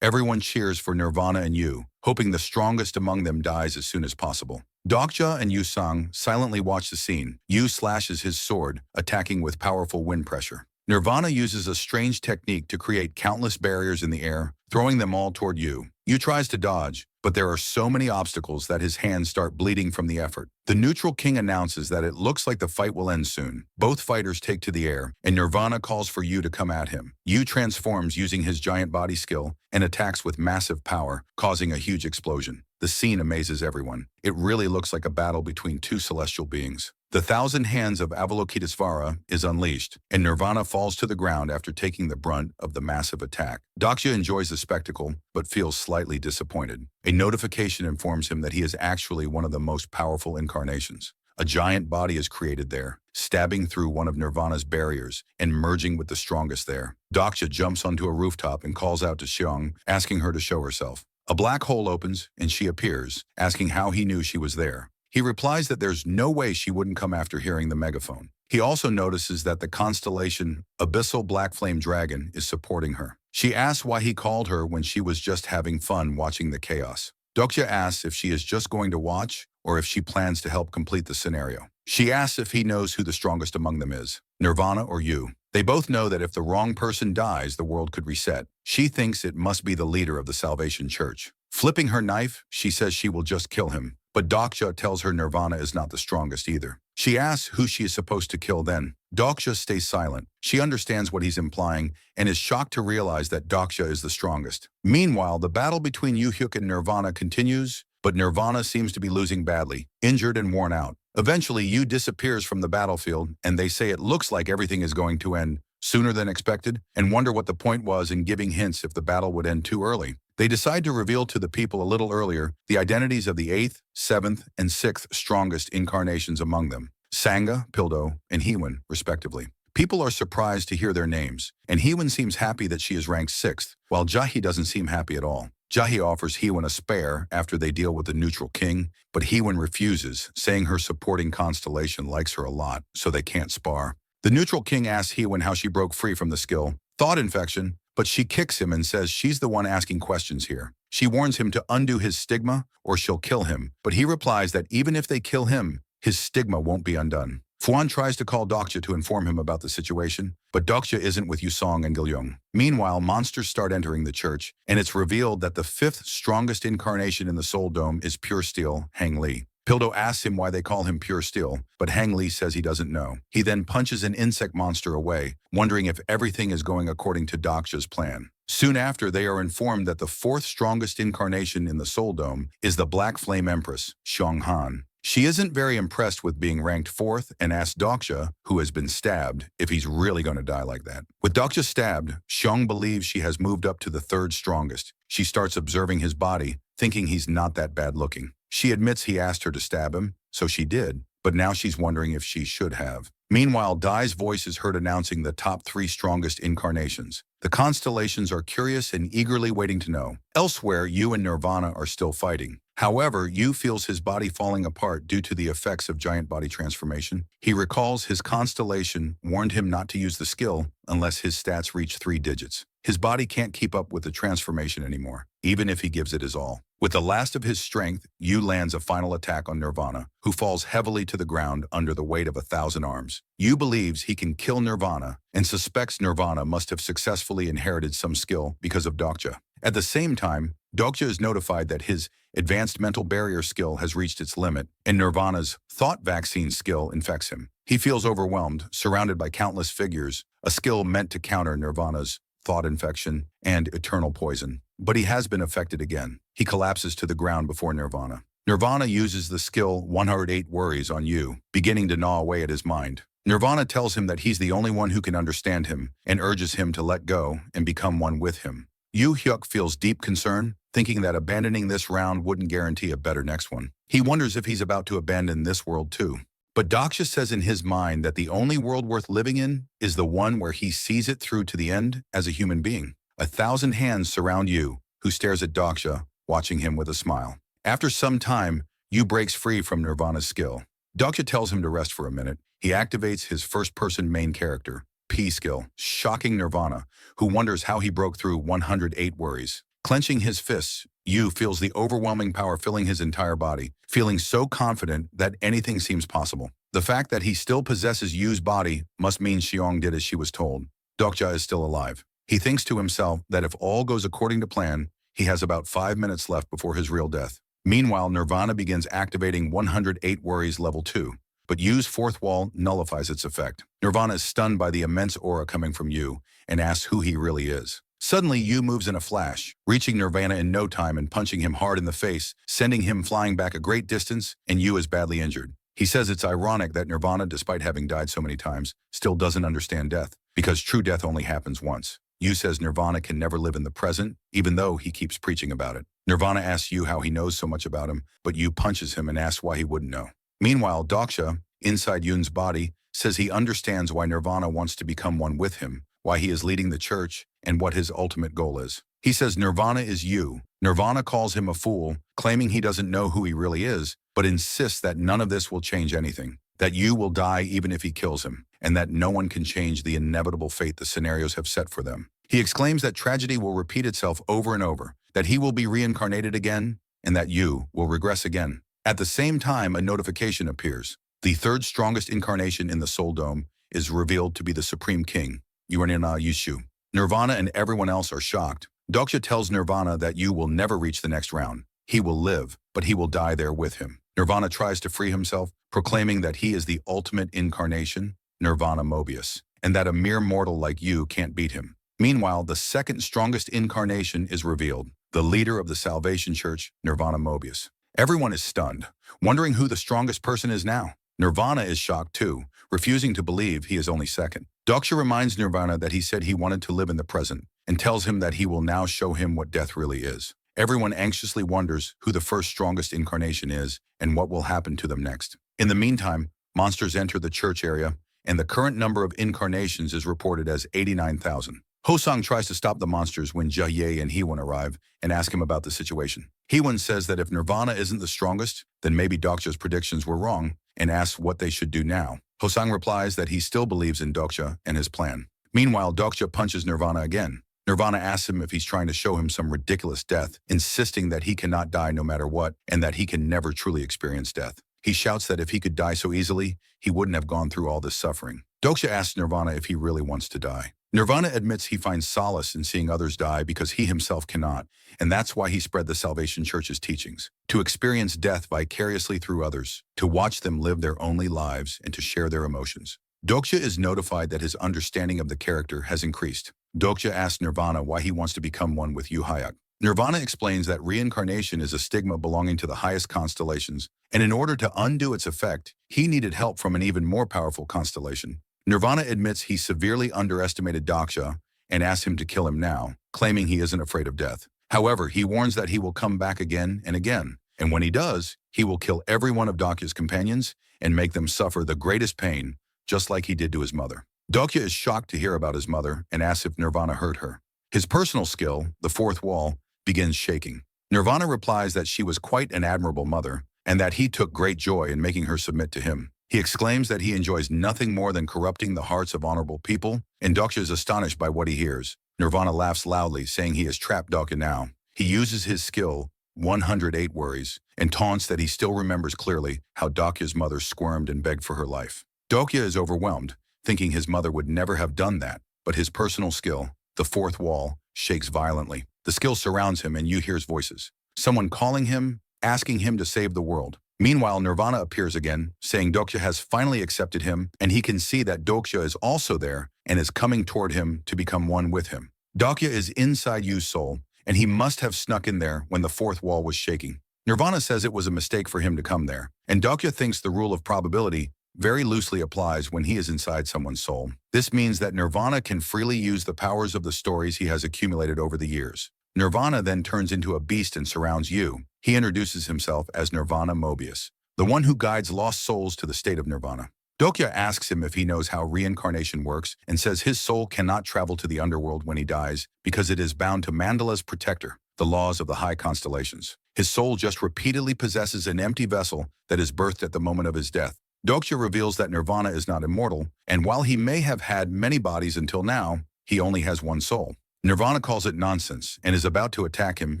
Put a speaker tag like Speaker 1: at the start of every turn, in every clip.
Speaker 1: Everyone cheers for Nirvana and Yoo, hoping the strongest among them dies as soon as possible. Dokja and Yoo Sang silently watch the scene. Yoo slashes his sword, attacking with powerful wind pressure. Nirvana uses a strange technique to create countless barriers in the air, throwing them all toward Yoo. Yoo tries to dodge, but there are so many obstacles that his hands start bleeding from the effort. The neutral king announces that it looks like the fight will end soon. Both fighters take to the air, and Nirvana calls for Yoo to come at him. Yoo transforms using his giant body skill and attacks with massive power, causing a huge explosion. The scene amazes everyone. It really looks like a battle between two celestial beings. The thousand hands of Avalokitesvara is unleashed, and Nirvana falls to the ground after taking the brunt of the massive attack. Dokja enjoys the spectacle, but feels slightly disappointed. A notification informs him that he is actually one of the most powerful incarnations. A giant body is created there, stabbing through one of Nirvana's barriers and merging with the strongest there. Dokja jumps onto a rooftop and calls out to Xiong, asking her to show herself. A black hole opens, and she appears, asking how he knew she was there. He replies that there's no way she wouldn't come after hearing the megaphone. He also notices that the constellation Abyssal Black Flame Dragon is supporting her. She asks why he called her when she was just having fun watching the chaos. Dokja asks if she is just going to watch or if she plans to help complete the scenario. She asks if he knows who the strongest among them is, Nirvana or Yoo. They both know that if the wrong person dies, the world could reset. She thinks it must be the leader of the Salvation Church. Flipping her knife, she says she will just kill him. But Dokja tells her Nirvana is not the strongest either. She asks who she is supposed to kill then. Dokja stays silent. She understands what he's implying and is shocked to realize that Dokja is the strongest. Meanwhile, the battle between Yoo Joonghyuk and Nirvana continues, but Nirvana seems to be losing badly, injured and worn out. Eventually, Yoo disappears from the battlefield, and they say it looks like everything is going to end sooner than expected, and wonder what the point was in giving hints if the battle would end too early. They decide to reveal to the people a little earlier the identities of the 8th, 7th, and 6th strongest incarnations among them, Sangha, Pildo, and Heewon, respectively. People are surprised to hear their names, and Heewon seems happy that she is ranked 6th, while Jahi doesn't seem happy at all. Jahi offers Heewon a spare after they deal with the neutral king, but Heewon refuses, saying her supporting constellation likes her a lot, so they can't spar. The neutral king asks Heewon how she broke free from the skill, thought infection, but she kicks him and says she's the one asking questions here. She warns him to undo his stigma or she'll kill him, but he replies that even if they kill him, his stigma won't be undone. Fuan tries to call Dokja to inform him about the situation, but Dokja isn't with Yusong and Gilyong. Meanwhile, monsters start entering the church, and it's revealed that the 5th strongest incarnation in the Soul Dome is Pure Steel, Hang Li. Pildo asks him why they call him Pure Steel, but Hang Li says he doesn't know. He then punches an insect monster away, wondering if everything is going according to Dokja's plan. Soon after, they are informed that the 4th strongest incarnation in the Soul Dome is the Black Flame Empress, Xiong Han. She isn't very impressed with being ranked 4th and asks Dokja, who has been stabbed, if he's really going to die like that. With Dokja stabbed, Xiong believes she has moved up to the 3rd strongest. She starts observing his body, thinking he's not that bad looking. She admits he asked her to stab him, so she did, but now she's wondering if she should have. Meanwhile, Dai's voice is heard announcing the top 3 strongest incarnations. The constellations are curious and eagerly waiting to know. Elsewhere, Yoo and Nirvana are still fighting. However, Yoo feels his body falling apart due to the effects of giant body transformation. He recalls his constellation warned him not to use the skill unless his stats reach 3 digits. His body can't keep up with the transformation anymore, even if he gives it his all. With the last of his strength, Yoo lands a final attack on Nirvana, who falls heavily to the ground under the weight of 1,000 arms. Yoo believes he can kill Nirvana and suspects Nirvana must have successfully inherited some skill because of Dokja. At the same time, Dokja is notified that his advanced mental barrier skill has reached its limit, and Nirvana's thought vaccine skill infects him. He feels overwhelmed, surrounded by countless figures, a skill meant to counter Nirvana's thought infection and eternal poison. But he has been affected again. He collapses to the ground before Nirvana. Nirvana uses the skill 108 Worries on Yoo, beginning to gnaw away at his mind. Nirvana tells him that he's the only one who can understand him and urges him to let go and become one with him. Yoo Joonghyuk feels deep concern, thinking that abandoning this round wouldn't guarantee a better next one. He wonders if he's about to abandon this world too. But Dokja says in his mind that the only world worth living in is the one where he sees it through to the end as a human being. 1,000 hands surround Yoo, who stares at Dokja, watching him with a smile. After some time, Yoo breaks free from Nirvana's skill. Dokja tells him to rest for a minute. He activates his first-person main character, P skill, shocking Nirvana, who wonders how he broke through 108 worries. Clenching his fists, Yoo feels the overwhelming power filling his entire body, feeling so confident that anything seems possible. The fact that he still possesses Yoo's body must mean Xiong did as she was told. Dokja is still alive. He thinks to himself that if all goes according to plan, he has about 5 minutes left before his real death. Meanwhile, Nirvana begins activating 108 Worries Level 2, but Yoo's fourth wall nullifies its effect. Nirvana is stunned by the immense aura coming from Yoo and asks who he really is. Suddenly, Yoo moves in a flash, reaching Nirvana in no time and punching him hard in the face, sending him flying back a great distance, and Yoo is badly injured. He says it's ironic that Nirvana, despite having died so many times, still doesn't understand death, because true death only happens once. Yoo says Nirvana can never live in the present, even though he keeps preaching about it. Nirvana asks Yoo how he knows so much about him, but Yoo punches him and asks why he wouldn't know. Meanwhile, Dokja, inside Yoon's body, says he understands why Nirvana wants to become one with him, why he is leading the church, and what his ultimate goal is. He says Nirvana is Yoo. Nirvana calls him a fool, claiming he doesn't know who he really is, but insists that none of this will change anything, that Yoo will die even if he kills him, and that no one can change the inevitable fate the scenarios have set for them. He exclaims that tragedy will repeat itself over and over, that he will be reincarnated again, and that Yoo will regress again. At the same time, a notification appears. The third strongest incarnation in the Soul Dome is revealed to be the Supreme King, Yuanina Yushu. Nirvana and everyone else are shocked. Dokja tells Nirvana that Yoo will never reach the next round. He will live, but he will die there with him. Nirvana tries to free himself, proclaiming that he is the ultimate incarnation, Nirvana Mobius, and that a mere mortal like Yoo can't beat him. Meanwhile, the second strongest incarnation is revealed, the leader of the Salvation Church, Nirvana Mobius. Everyone is stunned, wondering who the strongest person is now. Nirvana is shocked too, refusing to believe he is only second. Dokja reminds Nirvana that he said he wanted to live in the present, and tells him that he will now show him what death really is. Everyone anxiously wonders who the first strongest incarnation is and what will happen to them next. In the meantime, monsters enter the church area, and the current number of incarnations is reported as 89,000. Hosang tries to stop the monsters when Jaye and Heewon arrive and ask him about the situation. Heewon says that if Nirvana isn't the strongest, then maybe Dokja's predictions were wrong, and asks what they should do now. Hosang replies that he still believes in Dokja and his plan. Meanwhile, Dokja punches Nirvana again. Nirvana asks him if he's trying to show him some ridiculous death, insisting that he cannot die no matter what, and that he can never truly experience death. He shouts that if he could die so easily, he wouldn't have gone through all this suffering. Dokja asks Nirvana if he really wants to die. Nirvana admits he finds solace in seeing others die because he himself cannot, and that's why he spread the Salvation Church's teachings. To experience death vicariously through others, to watch them live their only lives, and to share their emotions. Dokja is notified that his understanding of the character has increased. Dokja asks Nirvana why he wants to become one with Yoo Joonghyuk. Nirvana explains that reincarnation is a stigma belonging to the highest constellations, and in order to undo its effect, he needed help from an even more powerful constellation. Nirvana admits he severely underestimated Dokja and asks him to kill him now, claiming he isn't afraid of death. However, he warns that he will come back again and again, and when he does, he will kill every one of Dokja's companions and make them suffer the greatest pain, just like he did to his mother. Dokja is shocked to hear about his mother and asks if Nirvana hurt her. His personal skill, the fourth wall, begins shaking. Nirvana replies that she was quite an admirable mother, and that he took great joy in making her submit to him. He exclaims that he enjoys nothing more than corrupting the hearts of honorable people, and Dokja is astonished by what he hears. Nirvana laughs loudly, saying he has trapped Dokja now. He uses his skill, 108 Worries, and taunts that he still remembers clearly how Dokja's mother squirmed and begged for her life. Dokja is overwhelmed, thinking his mother would never have done that, but his personal skill, the fourth wall, shakes violently. The skill surrounds him and Yoo hears voices. Someone calling him, asking him to save the world. Meanwhile, Nirvana appears again, saying Dokja has finally accepted him, and he can see that Dokja is also there and is coming toward him to become one with him. Dokja is inside Yoo's soul, and he must have snuck in there when the fourth wall was shaking. Nirvana says it was a mistake for him to come there, and Dokja thinks the rule of probability very loosely applies when he is inside someone's soul. This means that Nirvana can freely use the powers of the stories he has accumulated over the years. Nirvana then turns into a beast and surrounds Yoo. He introduces himself as Nirvana Mobius, the one who guides lost souls to the state of Nirvana. Dokja asks him if he knows how reincarnation works and says his soul cannot travel to the underworld when he dies because it is bound to Mandala's protector, the laws of the high constellations. His soul just repeatedly possesses an empty vessel that is birthed at the moment of his death. Dokja reveals that Nirvana is not immortal, and while he may have had many bodies until now, he only has one soul. Nirvana calls it nonsense and is about to attack him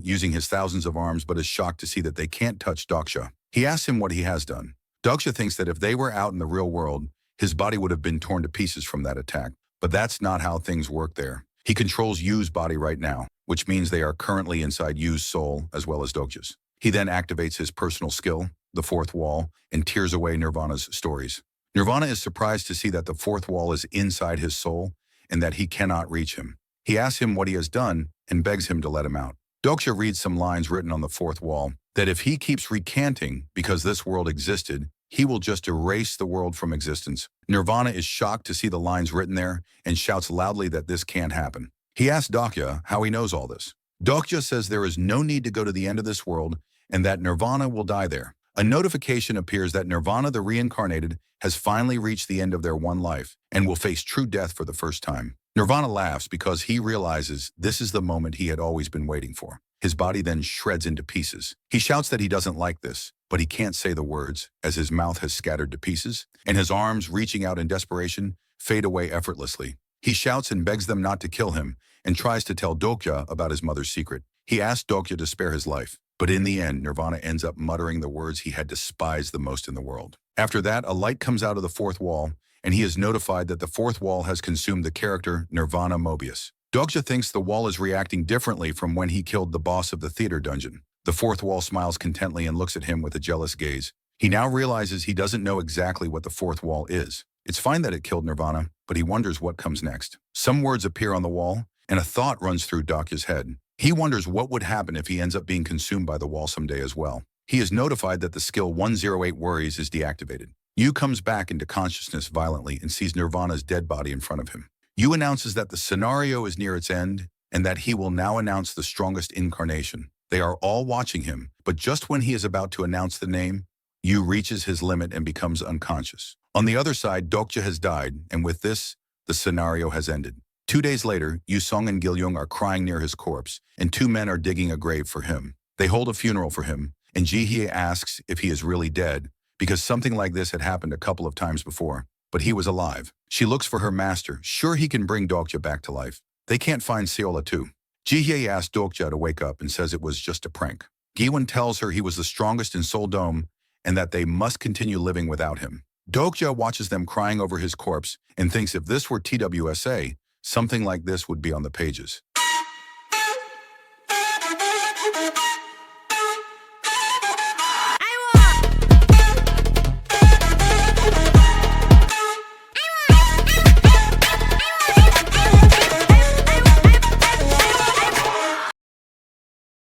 Speaker 1: using his thousands of arms but is shocked to see that they can't touch Dokja. He asks him what he has done. Dokja thinks that if they were out in the real world, his body would have been torn to pieces from that attack. But that's not how things work there. He controls Yoo's body right now, which means they are currently inside Yoo's soul as well as Dokja's. He then activates his personal skill, the fourth wall, and tears away Nirvana's stories. Nirvana is surprised to see that the fourth wall is inside his soul and that he cannot reach him. He asks him what he has done and begs him to let him out. Dokja reads some lines written on the fourth wall that if he keeps recanting because this world existed, he will just erase the world from existence. Nirvana is shocked to see the lines written there and shouts loudly that this can't happen. He asks Dokja how he knows all this. Dokja says there is no need to go to the end of this world and that Nirvana will die there. A notification appears that Nirvana the reincarnated has finally reached the end of their one life and will face true death for the first time. Nirvana laughs because he realizes this is the moment he had always been waiting for. His body then shreds into pieces. He shouts that he doesn't like this, but he can't say the words as his mouth has scattered to pieces, and his arms, reaching out in desperation, fade away effortlessly. He shouts and begs them not to kill him and tries to tell Dokja about his mother's secret. He asks Dokja to spare his life, but in the end, Nirvana ends up muttering the words he had despised the most in the world. After that, a light comes out of the fourth wall, and he is notified that the fourth wall has consumed the character Nirvana Mobius. Dokja thinks the wall is reacting differently from when he killed the boss of the theater dungeon. The fourth wall smiles contently and looks at him with a jealous gaze. He now realizes he doesn't know exactly what the fourth wall is. It's fine that it killed Nirvana, but he wonders what comes next. Some words appear on the wall, and a thought runs through Dokja's head. He wonders what would happen if he ends up being consumed by the wall someday as well. He is notified that the skill 108 Worries is deactivated. Yoo comes back into consciousness violently and sees Nirvana's dead body in front of him. Yoo announces that the scenario is near its end and that he will now announce the strongest incarnation. They are all watching him, but just when he is about to announce the name, Yoo reaches his limit and becomes unconscious. On the other side, Dokja has died, and with this, the scenario has ended. 2 days later, Yoo Sung and Gil Young are crying near his corpse, and 2 men are digging a grave for him. They hold a funeral for him, and Ji Hye asks if he is really dead, because something like this had happened a couple of times before. But he was alive. She looks for her master, sure he can bring Dokja back to life. They can't find Seola too. Ji Hye asks Dokja to wake up and says it was just a prank. Giwon tells her he was the strongest in Seoul Dome and that they must continue living without him. Dokja watches them crying over his corpse and thinks if this were TWSA, something like this would be on the pages.